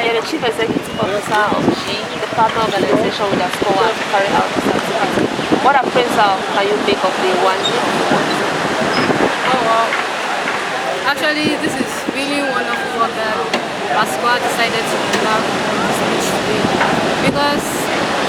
you're the Chief Executive Officer of the partner organization with ASCOA to carry out this activity. What appraisal can you make of the one year? Oh wow. Actually, this is really wonderful work that ASCOA decided to have this beach today. Because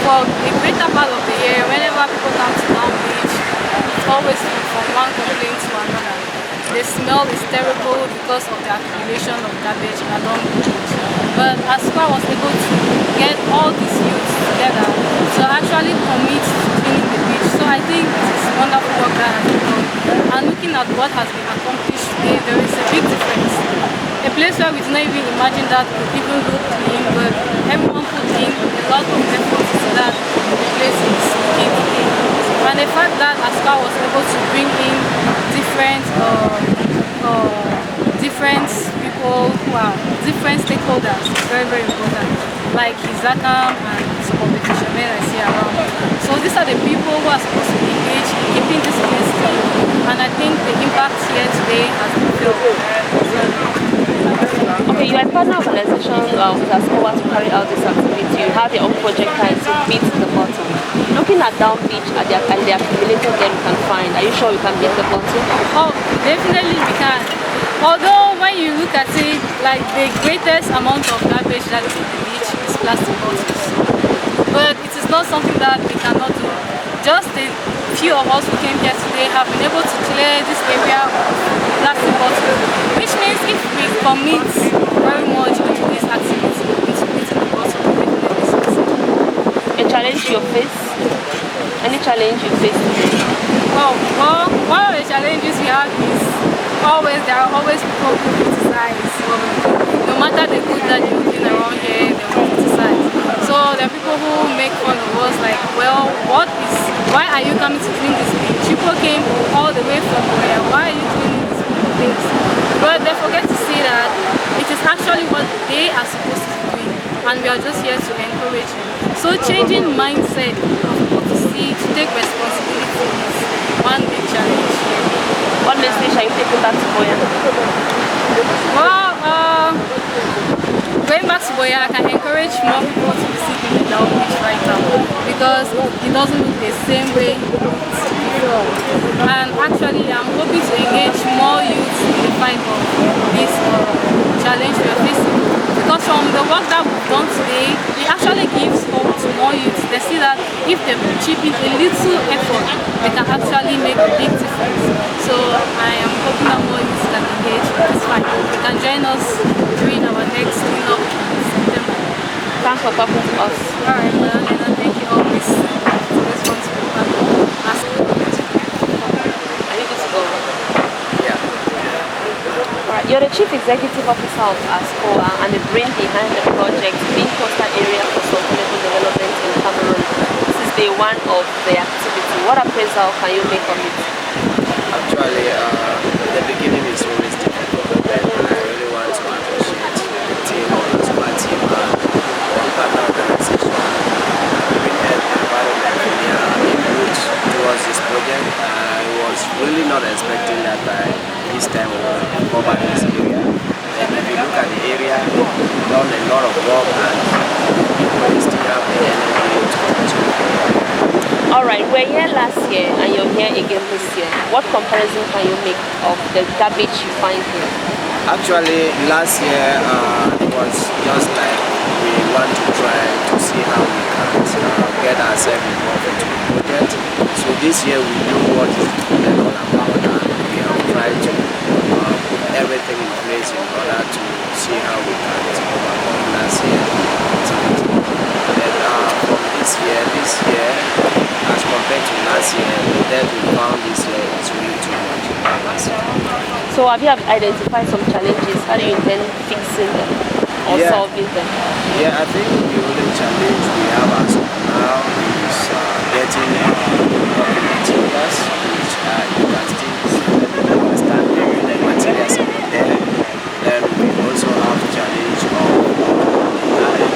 for a greater part of the year, whenever people come to Down Beach, it's always from one complaint to another. The smell is terrible because of the accumulation of garbage along the beach. But ASCOA was able to get all these youths together to actually commit to cleaning the beach. So I think it is wonderful work that has been done. And looking at what has been accomplished today, there is a big difference. A place where we did not even imagine that could even look clean, but everyone put in a lot of effort so that the place is looking clean. And the fact that ASCOA was able to bring in different people who are different stakeholders is very, very important. Like Hizakam and some of the fishermen I see around. So these are the people who are supposed to be engaged in keeping this place clean. And I think the impact here today has been felt. Okay, you are a partner organization with ASCOA to carry out this activity. You have your own project time to beat the bottom. Looking at Down Beach and the accumulated that you can find, are you sure you can beat the bottom? Oh, definitely we can. Although when you look at it, like the greatest amount of garbage that is in the beach is plastic bottles. But it is not something that we cannot do. Just the few of us who came here today have been able to clear this area of plastic bottles, which means if we commit very much into this activity, into beating the bottom, we definitely succeed. A challenge you face? Any challenge you face today? Well, one of the challenges we have is there are always people who criticize. No matter the good that you're doing around here, they will criticize. So there are people who make fun of us like, well, why are you coming to clean this beach? People came all the way from Buea. Why are you cleaning this place? But they forget to see that it is actually what they are supposed to be doing, and we are just here to encourage them. So changing mindset of people to see, to take responsibility is one big challenge here. What message are you taking back to Buea? Well, going back to Buea, I can encourage more people to visit the Down Beach right now because it doesn't look the same way it looked before. And actually, I'm hoping to engage more youths in the fight of this challenge we are facing. Because from the work that we've done today, it actually gives hope to more youths. They see that if they chip in a little effort, they can actually make a big difference. So I am hoping that more youths can engage in this fight. They can join us during our next clean up in September. Thanks for talking to us. Alright, well, and thank you always for this wonderful ASCOA. Are you good to go? Yeah. Alright, you're the Chief Executive Officer of ASCOA and the brain behind the project being Coastal Area for Sustainable Development in Cameroon. This is day one of the activity. What appraisal can you make of it? Actually, the beginning is always difficult, but I really want to appreciate the team of ASCOA team and partner organization. We've had environment input towards this project. I was really not expecting that by this time we will cover this area. And if you look at the area, we've done a lot of work and we still have the energy to continue. Alright, we're here last year and you're here again this year. What comparison can you make of the garbage you find here? Actually, last year it was just like we want to try to see how we can get ourselves involved into the project. So this year we know what is the project all about and we have tried to put everything in place in order to see how we can overcome last year's activity. Then from this year, as compared to last year, that we found this year is really too much than last year. So have you identified some challenges? How do you intend fixing them or solving them? Yeah, I think the only challenge we have as of now is getting materials, which you can still understand the materials are not there. Then we also have the challenge of talent,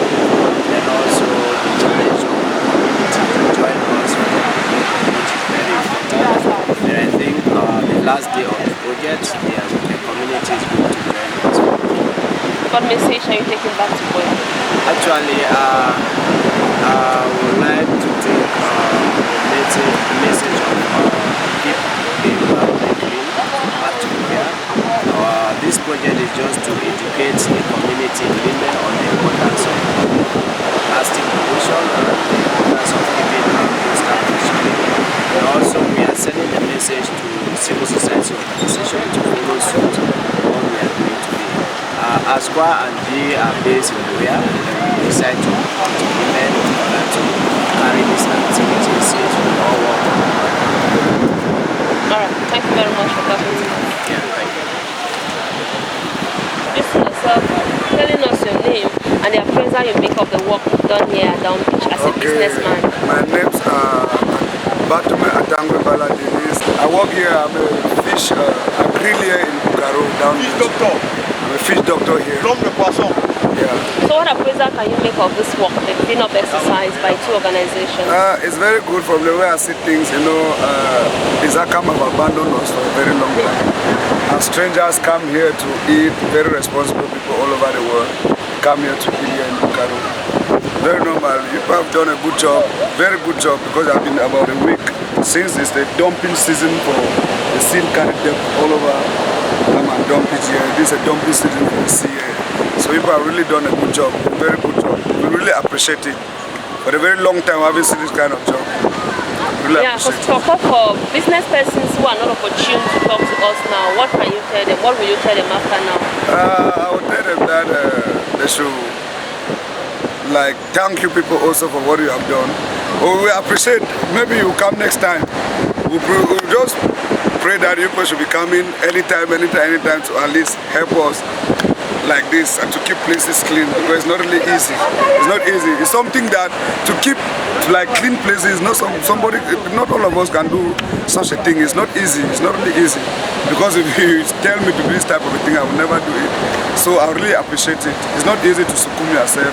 and also the challenge of community to join us, which is very important. And I think the last day of the project, the community is going to join us. What message are you taking back to Buea? Actually, I would like to take the message of keep the environment clean back to Buea. This project is just to educate the community in Limbe on the importance of plastic pollution and the importance of keeping our coastal beach clean. And also, we are sending a message to civil society organizations to follow suit what we are doing today. ASCOA and G are based in Buea, and we decide to implement in order to carry this activity since we all work on it. Alright, thank you very much for talking to us. Yeah, thank you. Introducing yourself, telling us your name and the appraisal you make of the work done here at Down Beach as a businessman. My name's Batume Atangwe Baladinis. I work here, I'm a fish, I grill here in Bukaro, Down Beach. Fish doctor. I'm a fish doctor here. From the poisson. Yeah. So what appraisal can you make of this work, the clean-up exercise by two organizations? It's very good from the way I see things, you know, Isakam have abandoned us for a very long time. And strangers come here to eat, very responsible people all over the world come here to eat here in Bukaro. Very normal. You have done a good job, very good job, because I've been about a week since it's the dumping season for the sea carried depth all over. Come and dump it here. This is a dumping season for the sea here. So people have really done a good job, very good job. We really appreciate it. For a very long time, I haven't seen this kind of job. Really For business persons who are not opportune to talk to us now, what can you tell them? What will you tell them after now? I would tell them that they should thank you people also for what you have done. We appreciate, maybe you come next time. We just pray that you people should be coming anytime to at least help us like this and to keep places clean, because it's not really easy. It's not easy. It's something that to keep clean places, not all of us can do such a thing. It's not easy. It's not really easy, because if you tell me to do this type of a thing, I will never do it. So I really appreciate it. It's not easy to succumb yourself,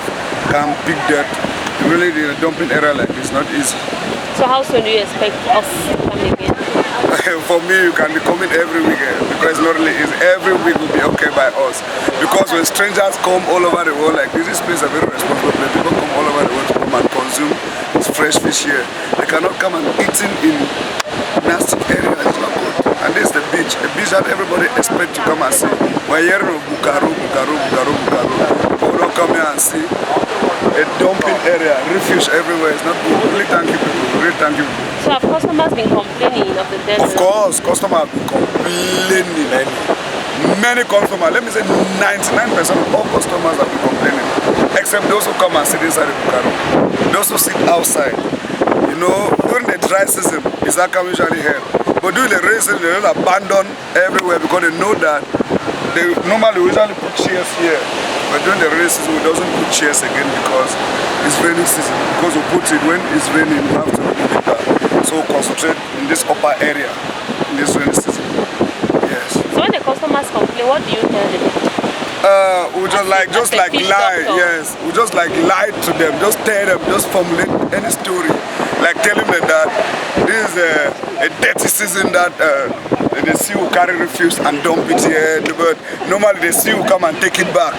come pick dirt. Really, in a dumping area like this, not easy. So how soon do you expect us coming in? For me, you can be coming every weekend, because it's not really easy. Every week will be okay by us. Because when strangers come all over the world like this place is a very responsible place. People come all over the world to come and consume this fresh fish here. They cannot come and eat in nasty area. It's not good. And this is the beach that everybody expects to come and see. We're hearing of Bukaro. People will not come here and see a dumping area, refuge everywhere. It's not good. Really thank you people. Really thank you. So have customers been complaining of the debt? Of course, customers have been complaining. Many customers, let me say 99% of all customers have been complaining, except those who come and sit inside the Bukaro. Those who sit outside. You know, during the dry season, it's that come usually here. But during the rain season, they just abandon everywhere because they know that they normally usually put chairs here. But during the rainy season, we doesn't put chairs again because it's rainy season. Because we put it when it's raining, we have to remove it back. So concentrate in this upper area in this rainy season. Yes. So when the customers complain, what do you tell them? We just lie. Yes, we just lie to them. Just tell them. Just formulate any story, like telling them that this is a dirty season that the sea will carry refuse and dump it here. But normally the sea will come and take it back.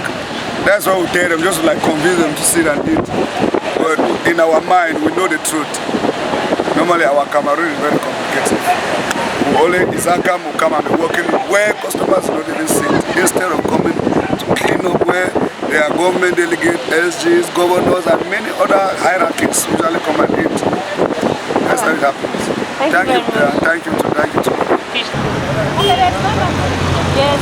That's what we tell them, just convince them to sit and eat. But in our mind, we know the truth. Normally our Cameroon is very complicated. We only Isakam will come and be working where customers don't even sit. Instead of coming to clean up where there are government delegates, SGs, governors, and many other hierarchies usually come and eat. That's how it happens. Thank you. Thank you too. Yes.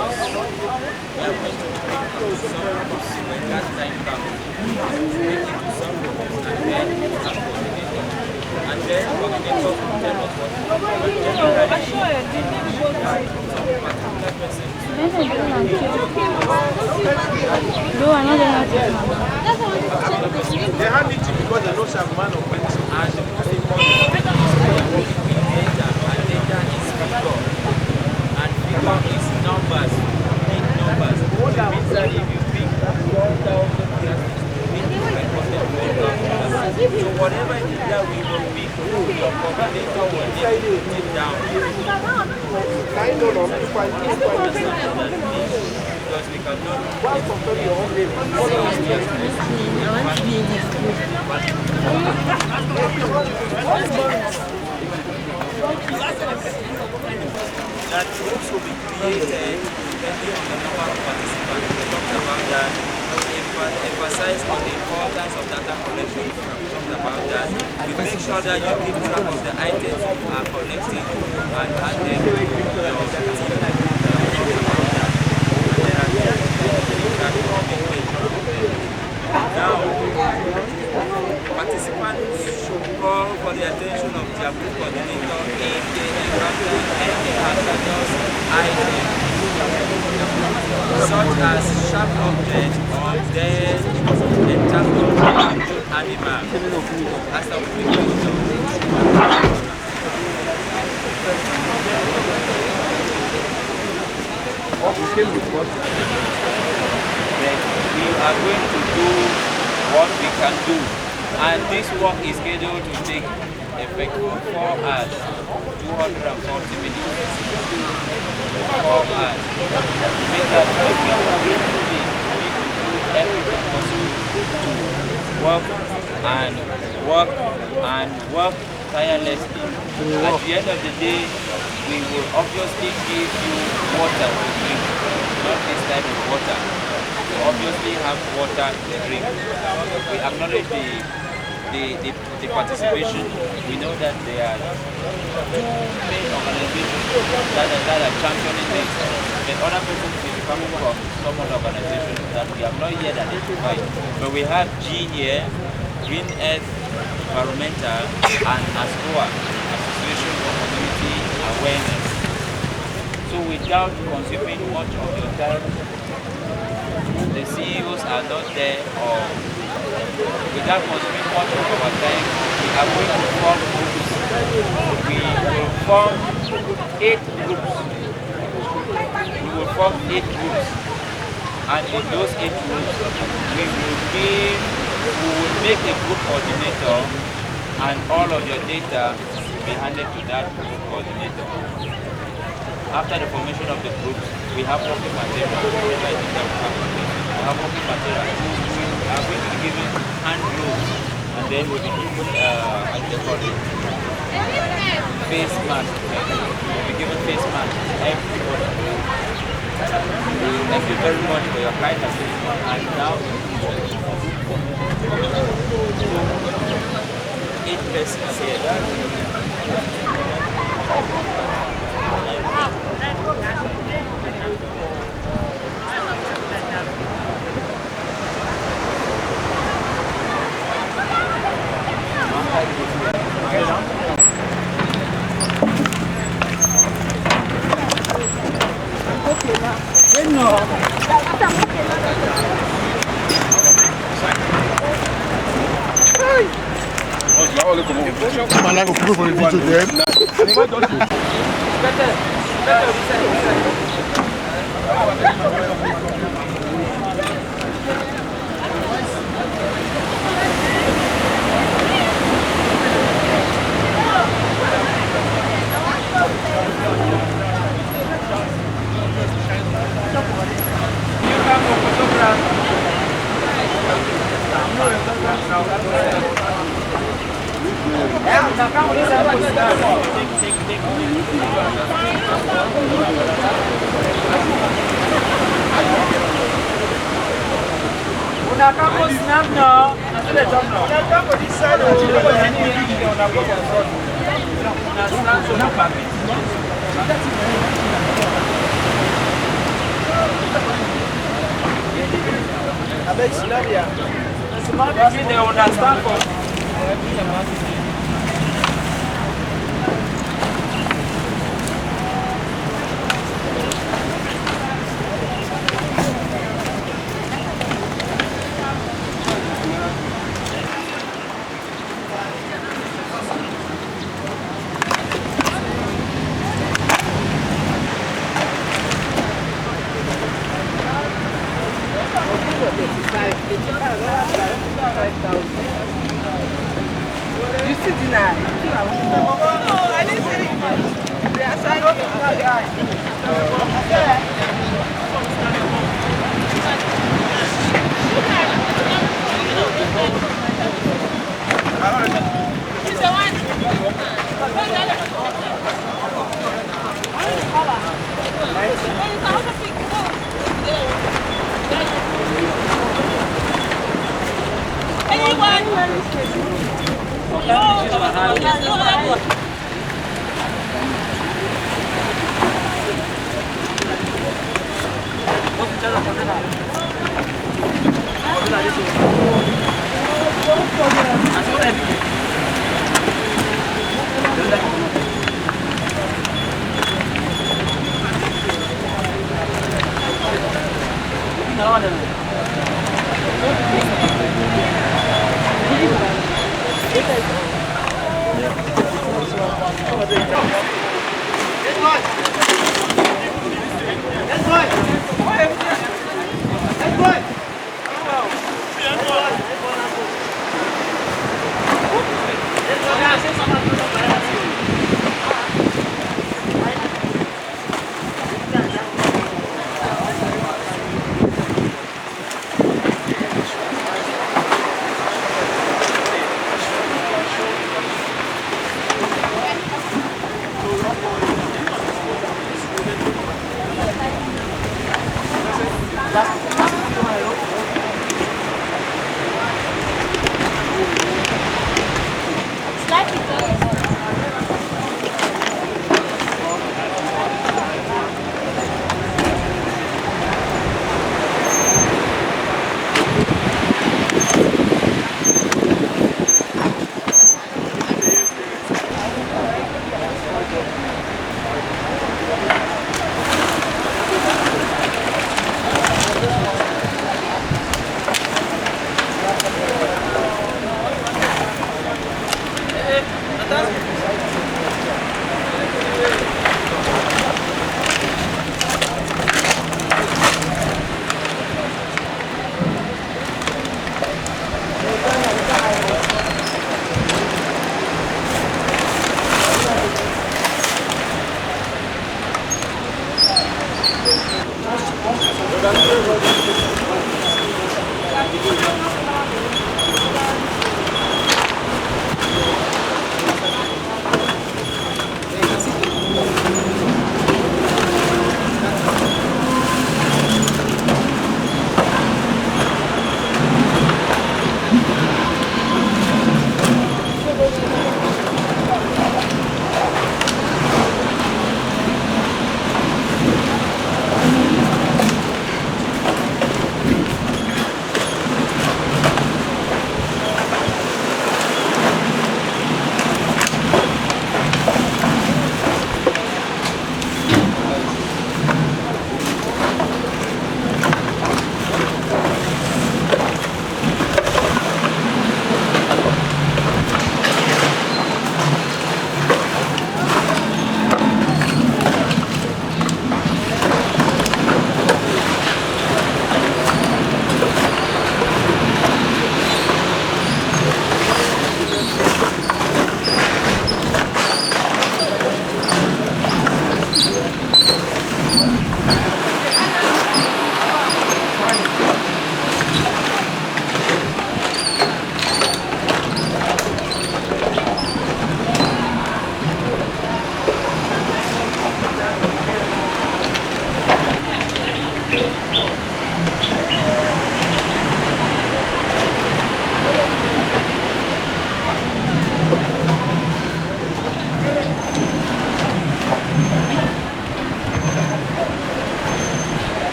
else, we are going to bring some rooms when that time comes. Bring it to some rooms and then have coordinator. And then coordinator will tell us what to do. But generally, some particular person they have it because they don't have man of it. And the most important thing is we are working with data, and data is figure. And figure is numbers, big numbers. It means that if you pick 1,000 plastics to make recorded 1,000. So whatever it is that we will pick, your coordinator will need to put it down. Because we cannot that groups will be created depending on the number of participants. We talked about that. Emphasize on the importance of data collection. We talked about that. We make sure that you keep track of the items you are collecting and hand them to your team. Now, participants should call for the attention of their group coordinator if they encounter any hazardous items, such as sharp objects or dead, entangled animals. As a we are going to do what we can do, and this work is scheduled to take effect for 4 hours, 240 minutes. 4 hours. Means that every day we need to do everything possible to work and work and work tirelessly. At the end of the day, we will obviously give you water to drink, not this type of water. Obviously have water to drink. We acknowledge the participation. We know that there are 2 main organizations that are championing this. The other person is coming from some other organization that we have not yet identified. But we have G here, Green Earth, Environmental, and ASCOA, Association for Community Awareness. So without consuming much of your time, the CEOs are not there, or without consuming much of our time, we are going to form groups. We will form 8 groups. We will form 8 groups. And in those 8 groups, we will make a group coordinator, and all of your data will be handed to that group coordinator. After the formation of the groups, we have working material. We have working material. We are going to be given hand gloves, and then we'll be given face mask. We'll be given face mask. Everybody. Thank you very much for your kind attention. And now, 8 persons here. They understand for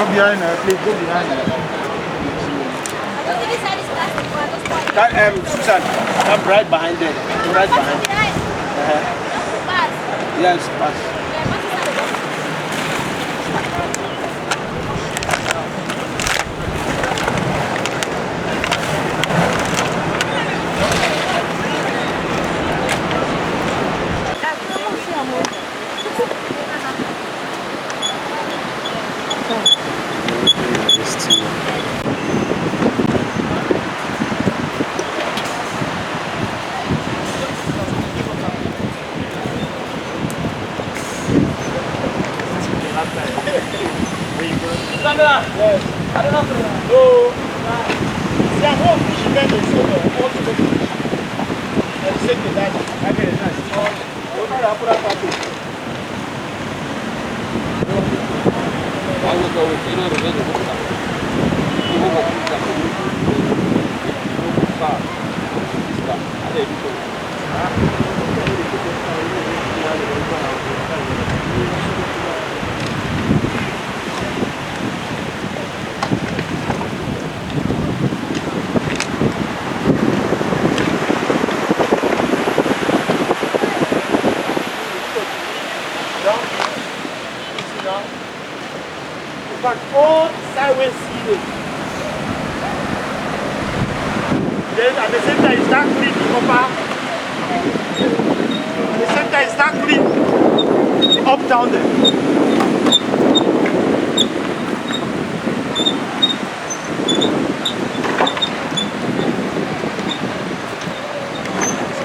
Go behind her, please go behind her. Susan, come right behind them. Right behind. Yes, pass. All sideways seated. Then at the same time, you start clean the upper. At the same time, you start clean the up down there.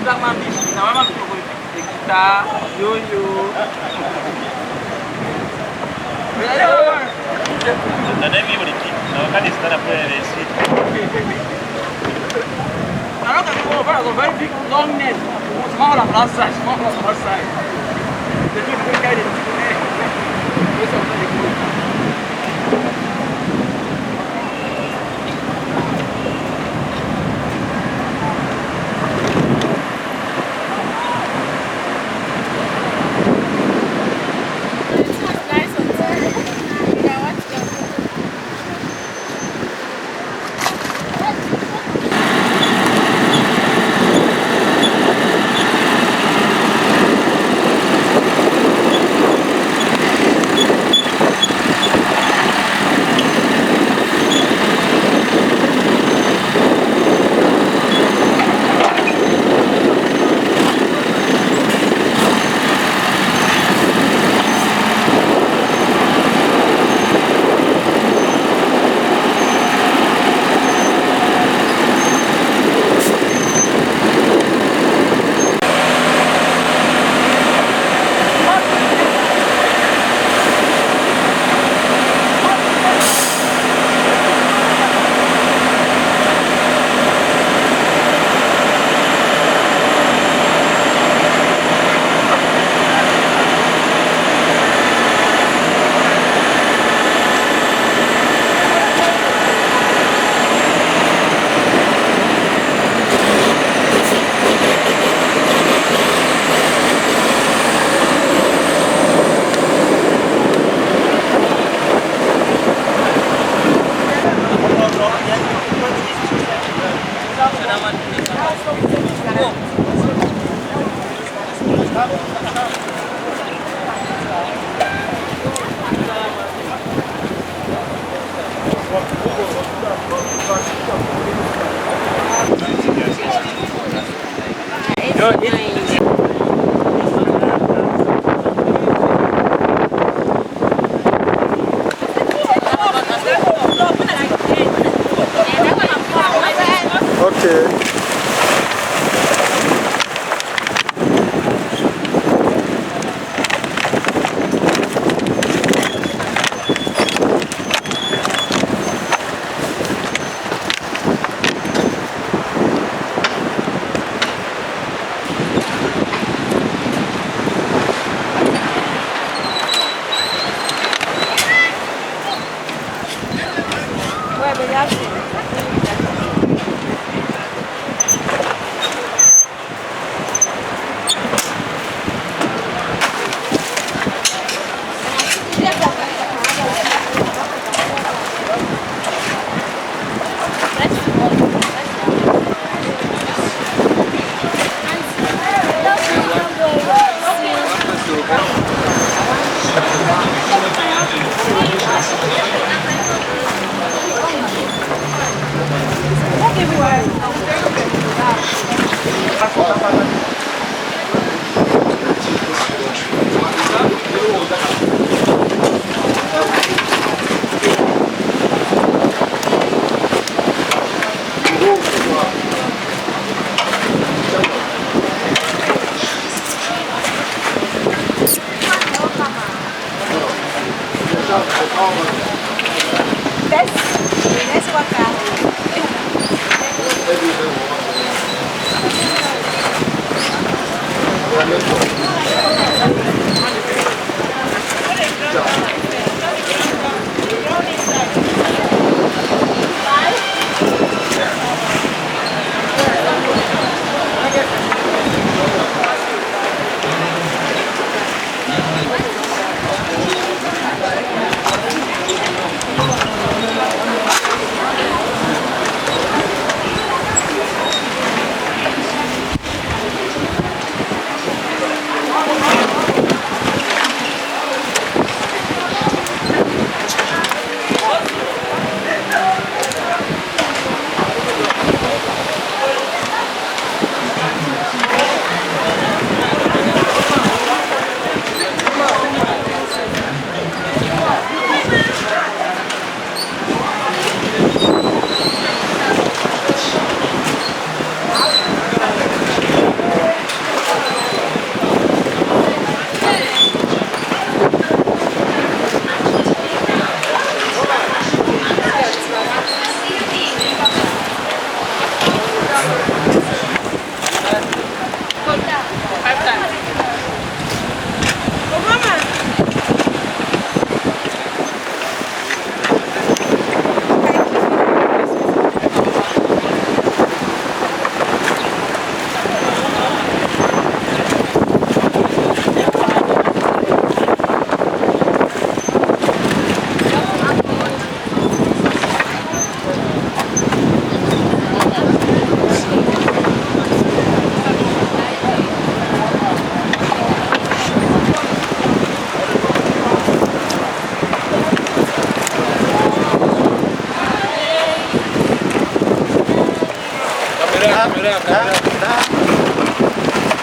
Black man, now I'm going to the guitar, yo-yo. The name you will keep. Now, can you stand up where they sit? I don't know, but a very big long net. Small on our side, small on our side. The people who carry it.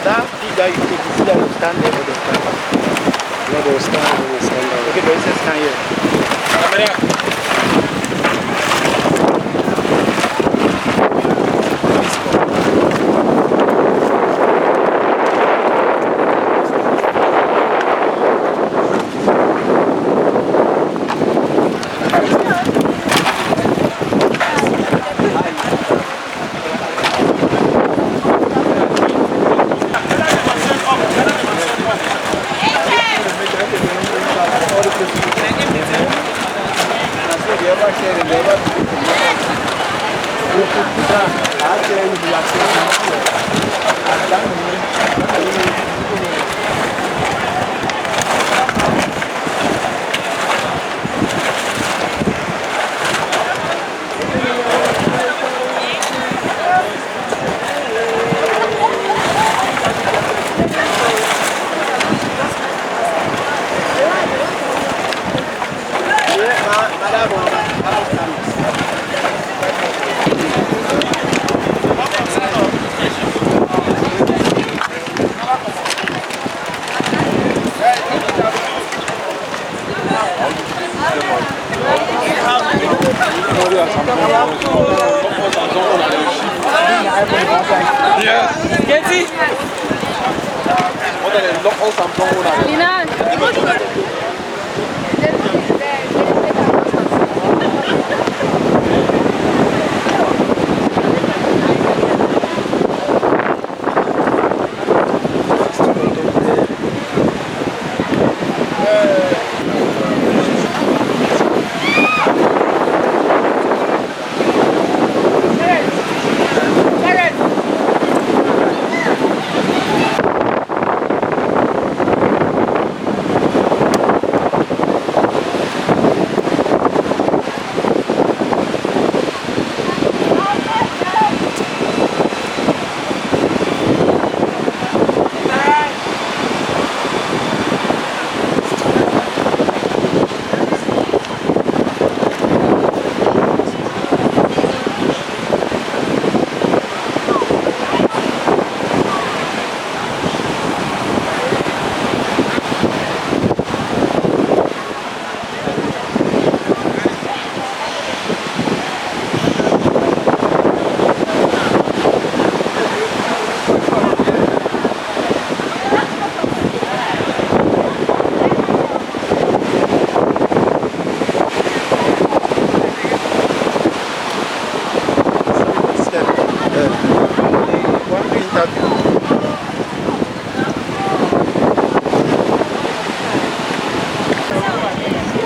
That figure you take, you see that will stand there for the stand. Yeah, they will stand when they stand down. Okay, but it says stand here.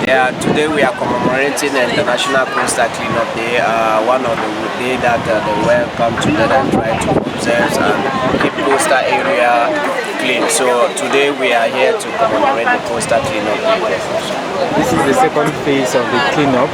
Yeah, today we are commemorating the International Coastal Clean Up Day, one of the days that the world come together and try to observe and keep coastal area clean. So today we are here to commemorate the Coastal Clean Up Day. This is the second phase of the cleanup.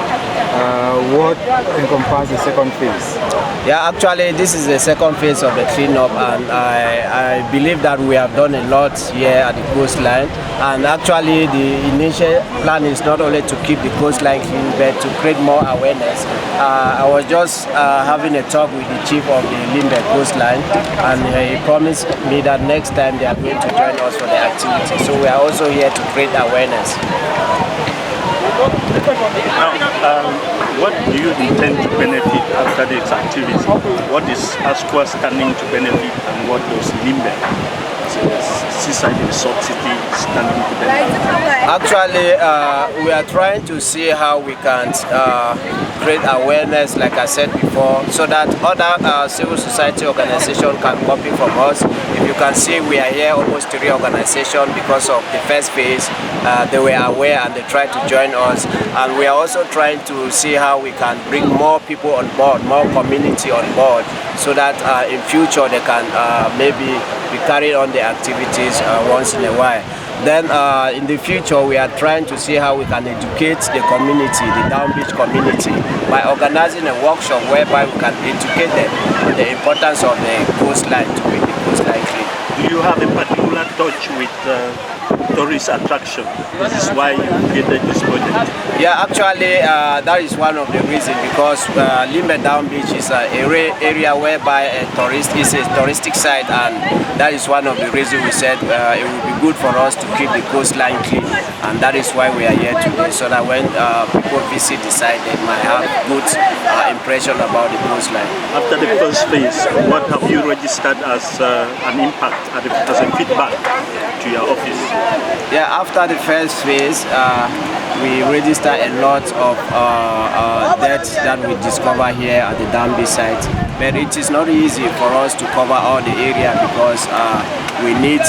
What encompasses the second phase? Yeah, actually this is the second phase of the cleanup, and I believe that we have done a lot here at the coastline. And actually the initial plan is not only to keep the coastline clean but to create more awareness. I was just having a talk with the chief of the Limbe coastline, and he promised me that next time they are going to join us for the activity. So we are also here to create awareness. Now, what do you intend to benefit after this activity? What is ASCOA standing to benefit, and what does Limbe, seaside resort city, standing to benefit? Actually, we are trying to see how we can create awareness, like I said before, so that other civil society organizations can copy from us. If you can see, we are here almost 3 organizations because of the first phase. They were aware and they tried to join us, and we are also trying to see how we can bring more people on board, more community on board, so that in future they can maybe be carried on the activities once in a while. Then in the future we are trying to see how we can educate the community, the Down Beach community, by organizing a workshop whereby we can educate them on the importance of the coastline to make the coastline clean. Do you have a particular touch with tourist attraction? This is why you created this project? Yeah, actually that is one of the reasons, because Limbe Down Beach is an area whereby a touristic site, and that is one of the reasons we said it would be good for us to keep the coastline clean, and that is why we are here today, so that when people visit the site they might have good impression about the coastline. After the first phase, what have you registered as an impact, as a feedback to your office? Yeah, after the first phase, we register a lot of deaths that we discover here at the Down Beach site. But it is not easy for us to cover all the area, because we need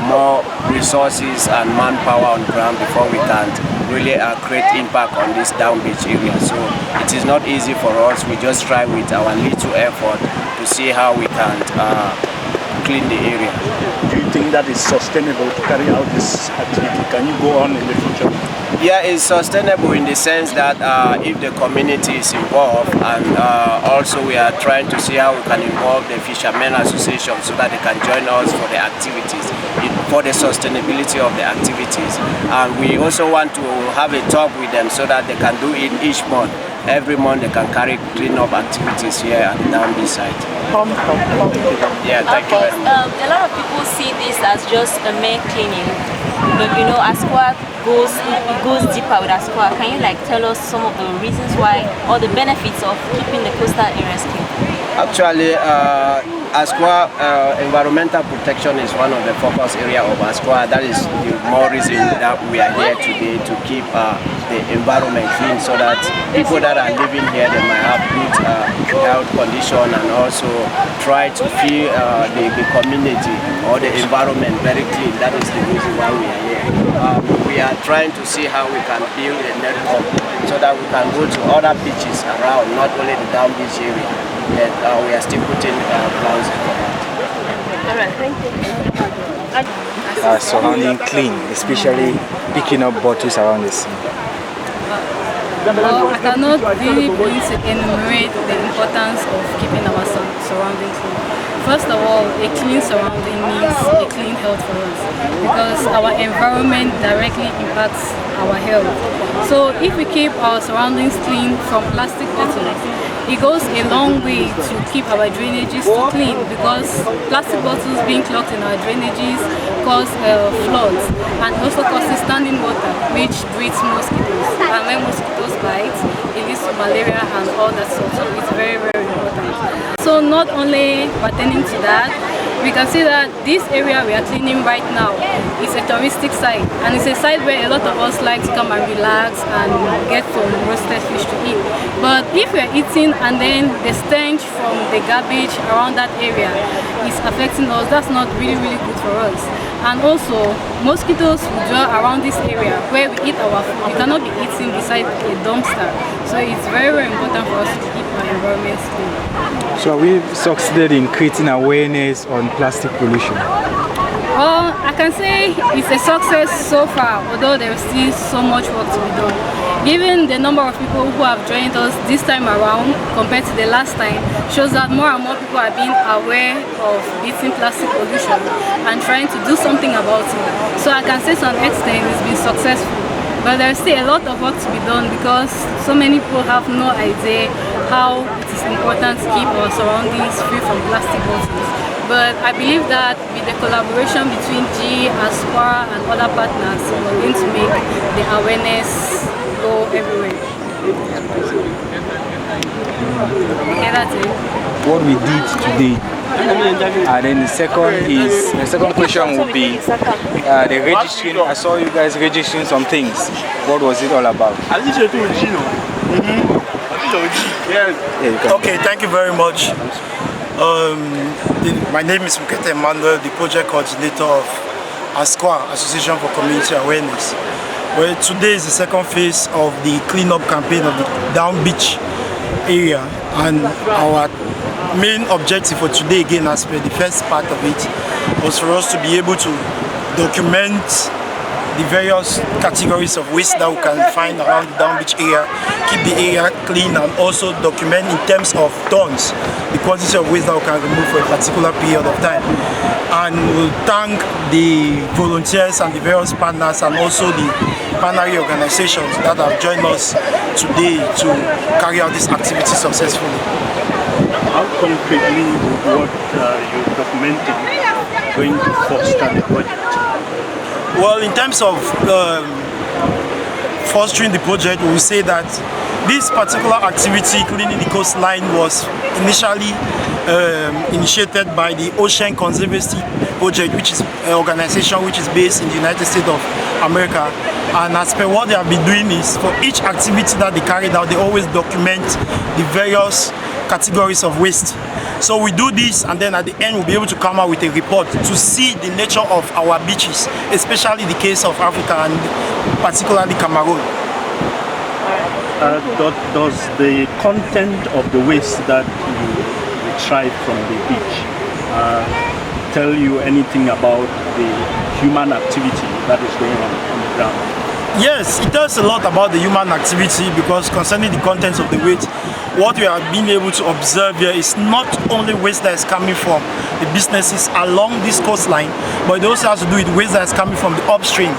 more resources and manpower on ground before we can really create impact on this Down Beach area. So it is not easy for us. We just try with our little effort to see how we can clean the area. Do you think that is sustainable to carry out this activity? Can you go on in the future? Yeah, it's sustainable in the sense that if the community is involved, and also we are trying to see how we can involve the Fishermen Association so that they can join us for the activities, for the sustainability of the activities. And we also want to have a talk with them so that they can do it each month. Every month they can carry clean-up activities here at the Down Beach site. Yeah, thank you very much. A lot of people see this as just a mere cleaning, but you know, ASCOA goes deeper with ASCOA. Can you tell us some of the reasons why, or the benefits of keeping the coastal areas clean? Actually, ASCOA environmental protection is one of the focus area of ASCOA. That is the more reason that we are here today, to keep the environment clean, so that people that are living here, they might have good health condition, and also try to feel the community or the environment very clean. That is the reason why we are here. We are trying to see how we can build a network so that we can go to other beaches around, not only the Down Beach area. But we are still putting plans for that. Alright, thank you. Surrounding clean, especially picking up bottles around the sea. Well, I cannot really begin to enumerate the importance of keeping our surroundings clean. First of all, a clean surrounding means a clean health for us, because our environment directly impacts our health. So if we keep our surroundings clean from plastic bottles, it goes a long way to keep our drainages clean, because plastic bottles being clogged in our drainages cause floods, and also causes standing water, which breeds mosquitoes. And when mosquitoes bite, it leads to malaria and all that sort. So it's very, very important. So not only pertaining to that, we can see that this area we are cleaning right now is a touristic site, and it's a site where a lot of us like to come and relax and get some roasted fish to eat. But if we are eating and then the stench from the garbage around that area is affecting us, that's not really, really good for us. And also, mosquitoes will dwell around this area where we eat our food. We cannot be eating beside a dumpster. So it's very, very important for us to keep our environment clean. So we've succeeded in creating awareness on plastic pollution. Well, I can say it's a success so far, although there is still so much work to be done. Given the number of people who have joined us this time around compared to the last time, shows that more and more people are being aware of beating plastic pollution and trying to do something about it. So I can say to an extent it's been successful. But there is still a lot of work to be done because so many people have no idea how it is important to keep our surroundings free from plastic bottles. But I believe that with the collaboration between GE, ASCOA and other partners, we're going to make the awareness go everywhere. Okay, that's it. What we did today. And then the second question would be the registering. I saw you guys registering some things. What was it all about? Okay, thank you very much. My name is Mukete Emmanuel, the project coordinator of ASCOA, Association for Community Awareness. Well, today is the second phase of the cleanup campaign of the Down Beach area, and our main objective for today, again as per the first part of it, was for us to be able to document the various categories of waste that we can find around the Down Beach area, keep the area clean, and also document in terms of tons the quantity of waste that we can remove for a particular period of time. And we'll thank the volunteers and the various partners and also the partner organizations that have joined us today to carry out this activity successfully. How concretely what you're documenting going to foster the project? Well, in terms of fostering the project, we will say that this particular activity, cleaning the coastline, was initially initiated by the Ocean Conservancy Project, which is an organization which is based in the United States of America. And as per what they have been doing is, for each activity that they carried out, they always document the various categories of waste. So we do this, and then at the end we'll be able to come out with a report to see the nature of our beaches, especially the case of Africa and particularly Cameroon. Does the content of the waste that you retrieve from the beach tell you anything about the human activity that is going on the ground? Yes, it tells a lot about the human activity, because concerning the contents of the waste, what we have been able to observe here is not only waste that is coming from the businesses along this coastline, but it also has to do with waste that is coming from the upstream,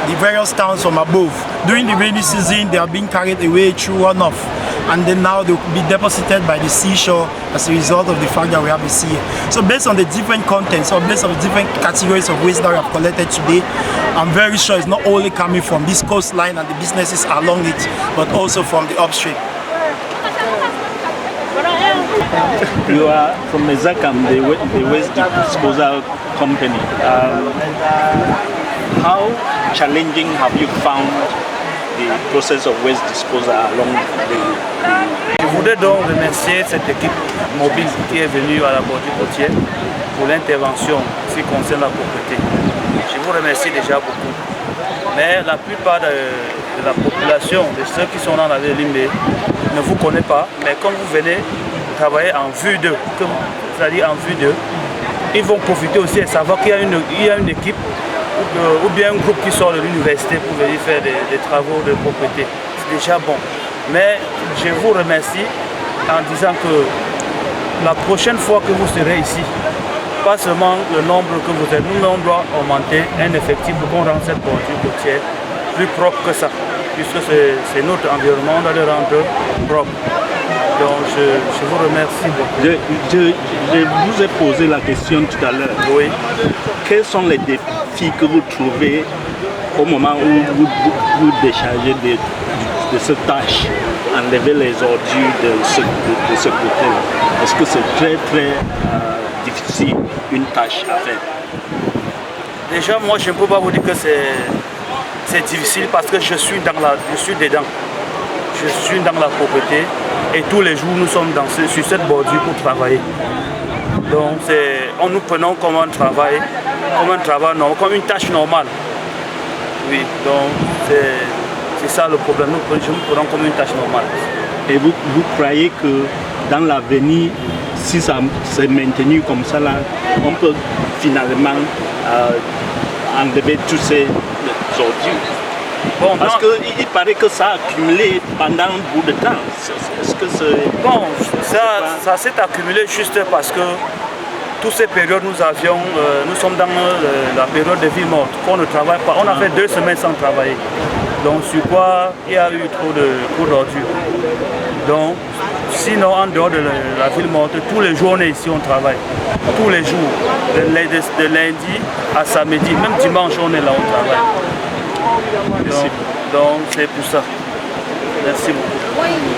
the various towns from above. During the rainy season, they are being carried away through runoff, and then now they will be deposited by the seashore as a result of the fact that we have a sea. So based on the different contents, or based on the different categories of waste that we have collected today, I'm very sure it's not only coming from this coastline and the businesses along it, but also from the upstream. You are from the ZACAM, the waste disposal company. How challenging have you found the process of waste disposal along the... Je voudrais donc remercier cette équipe mobile qui est venue à la bordure côtière pour l'intervention en ce qui concerne la propreté. Je vous remercie déjà beaucoup. Mais la plupart de la population, de ceux qui sont dans la ville Limbe, ne vous connaît pas. Mais quand vous venez travailler en vue d'eux, c'est-à-dire en vue d'eux, ils vont profiter aussi de savoir qu'il y a une équipe ou bien un groupe qui sort de l'université pour venir faire des travaux de propreté. C'est déjà bon. Mais je vous remercie en disant que la prochaine fois que vous serez ici, pas seulement le nombre que vous êtes, nous on doit augmenter un effectif pour qu'on rende cette bordure côtière plus propre que ça, puisque c'est notre environnement, on doit le rendre propre. Donc je vous remercie beaucoup. Je vous ai posé la question tout à l'heure. Oui. Quels sont les défis que vous trouvez au moment où vous déchargez de cette tâche, enlever les ordures de ce côté-là? Est-ce que c'est très difficile, une tâche à faire? Déjà, moi je ne peux pas vous dire que c'est difficile parce que je suis dedans. Je suis dans la propreté et tous les jours nous sommes sur cette bordure pour travailler. Donc nous prenons comme un travail comme un travail normal, comme une tâche normale. Oui, donc c'est ça le problème. Nous prenons comme une tâche normale. Et vous croyez que dans l'avenir, si ça s'est maintenu comme ça, là, on peut finalement enlever tous ces ordures? Bon, parce qu'il paraît que ça a accumulé pendant un bout de temps. Est-ce que c'est... Bon, ça s'est accumulé juste parce que toutes ces périodes nous sommes dans la période de vie morte, qu'on ne travaille pas. On a fait 2 semaines sans travailler. Donc sur quoi il y a eu trop d'ordures. Donc sinon en dehors de la ville morte, tous les jours on est ici, on travaille. Tous les jours, de lundi à samedi, même dimanche on est là, on travaille. Donc c'est pour ça. Merci beaucoup.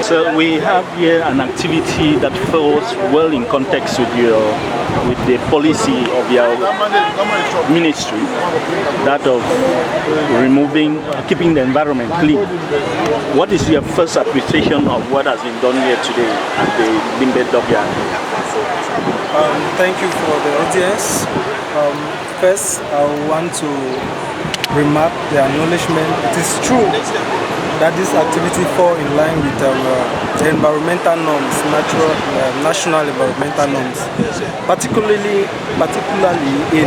So we have here an activity that falls well in context with the policy of your ministry, that of keeping the environment clean. What is your first appreciation of what has been done here today at the Limbe Dockyard? Thank you for the audience. First, I want to remark the acknowledgement. It is true that this activity falls in line with the environmental norms, national environmental norms, particularly in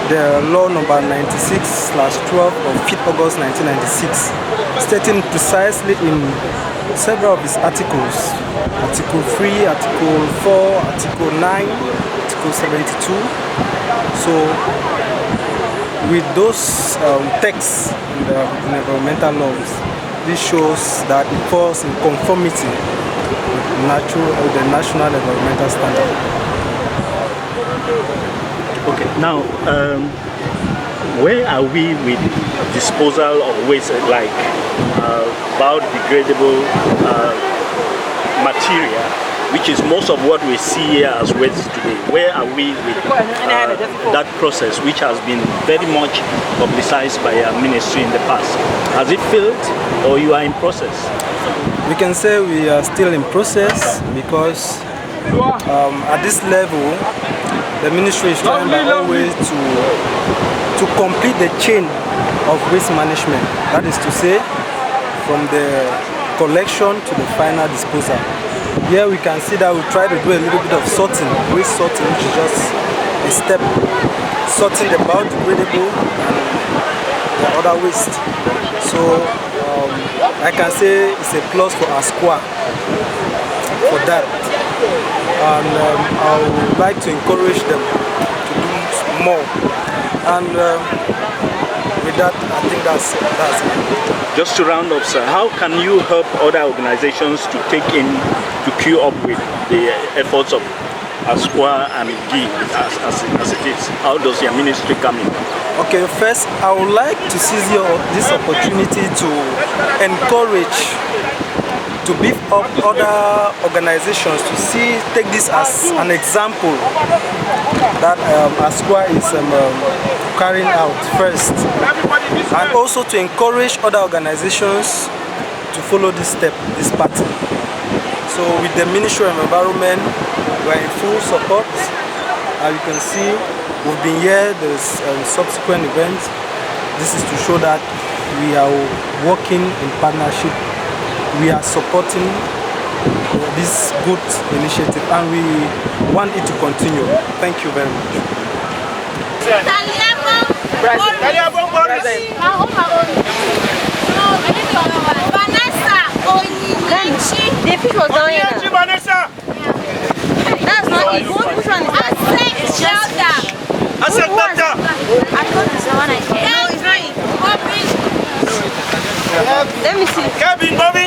the law number 96/12 of 5th August 1996, stating precisely in several of its articles, Article 3, Article 4, Article 9, Article 72. So with those texts in the environmental laws, this shows that it falls in conformity with the national environmental standard. Okay, now where are we with disposal of waste, like biodegradable material, which is most of what we see here as waste today? Where are we with that process, which has been very much publicized by our ministry in the past? Has it failed, or you are in process? We can say we are still in process, because at this level, the ministry is trying by all ways to complete the chain of waste management. That is to say, from the collection to the final disposal. Here we can see that we try to do a little bit of sorting, waste sorting, which is just a step, sorting the biodegradable and the other waste. So I can say it's a plus for ASCOA for that. And I would like to encourage them to do more. And with that, I think that's it. Just to round up, sir, how can you help other organizations to take in, to queue up with the efforts of ASCOA and GI as it is? How does your ministry come in? Okay, first I would like to seize this opportunity to encourage, to beef up other organizations to take this as an example that ASCOA is carrying out first, and also to encourage other organizations to follow this pattern. So with the Ministry of Environment, we are in full support. As you can see, we've been here, there's subsequent events. This is to show that we are working in partnership. We are supporting this good initiative, and we want it to continue. Thank you very much. The fish was down here. That's not it. Which one is that? It's shelter. I said doctor. I thought it's the one I said. No, it's not it. Let me see. Cabin, Bobby.